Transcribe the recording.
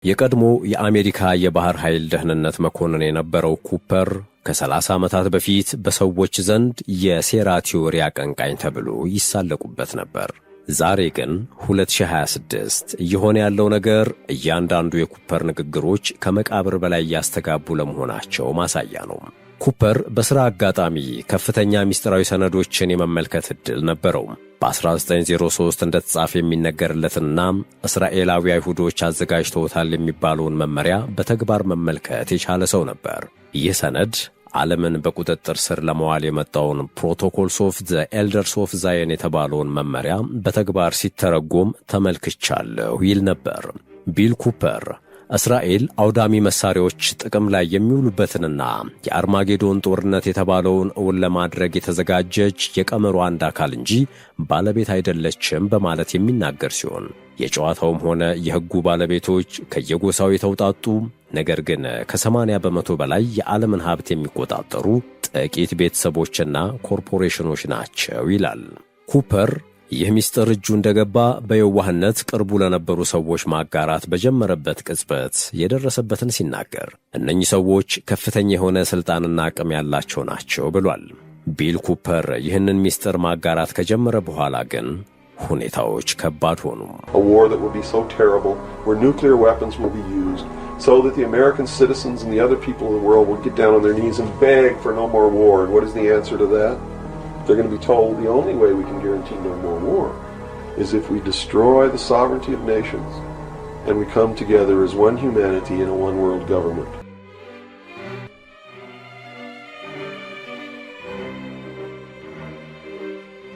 የቀድሞ የአሜሪካ የባህር ኃይል ደህንነት መኮንን የነበረው ኩፐር ከ30 ዓመታት በፊት በሰዎች ዘንድ የሴራ ቲዮሪ አቀንቃኝ ተብሎ ይሳለቁበት ነበር። ዛሬ ግን 2026 እየሆነ ያለው ነገር እያንዳንዱ የኩፐር ንግግሮች ከመቃብር በላይ ያስተጋቡ ለመሆናቸው ማሳያ ነው። ኩፐር በሥራ አጋጣሚ ከፍተኛ ምስጢራዊ ሰነዶችን የመመልከት ዕድል ነበረው። በ1903 እንደተጻፈ የሚነገርለትና እስራኤላዊ አይሁዶች አዘጋጅተውታል የሚባለውን መመሪያ በተግባር መመልከት የቻለ ሰው ነበር። ይህ ሰነድ ዓለምን በቁጥጥር ስር ለመዋል የመጣውን ፕሮቶኮልስ ኦፍ ዘ ኤልደርስ ኦፍ ዛየን የተባለውን መመሪያ በተግባር ሲተረጎም ተመልክቻለሁ ይል ነበር። ቢል ኩፐር እስራኤል አውዳሚ መሳሪያዎች ጥቅም ላይ የሚውሉበትንና የአርማጌዶን ጦርነት የተባለውን እውን ለማድረግ የተዘጋጀች የቀመሩ አንድ አካል እንጂ ባለቤት አይደለችም በማለት የሚናገር ሲሆን የጨዋታውም ሆነ የሕጉ ባለቤቶች ከየጎሳው የተውጣጡ ነገር ግን ከ80 በመቶ በላይ የዓለምን ሀብት የሚቆጣጠሩ ጥቂት ቤተሰቦችና ኮርፖሬሽኖች ናቸው ይላል። ኩፐር ይህ ምስጢር እጁ እንደገባ በየዋህነት ቅርቡ ለነበሩ ሰዎች ማጋራት በጀመረበት ቅጽበት የደረሰበትን ሲናገር እነኚህ ሰዎች ከፍተኛ የሆነ ሥልጣንና አቅም ያላቸው ናቸው ብሏል። ቢል ኩፐር ይህንን ምስጢር ማጋራት ከጀመረ በኋላ ግን ሁኔታዎች ከባድ ሆኑ። A war that will be so terrible, where nuclear weapons will be used, so that the American citizens and the other people in the world will get down on their knees and beg for no more war. And what is the answer to that? They're going to be told the only way we can guarantee no more war is if we destroy the sovereignty of nations and we come together as one humanity in a one world government.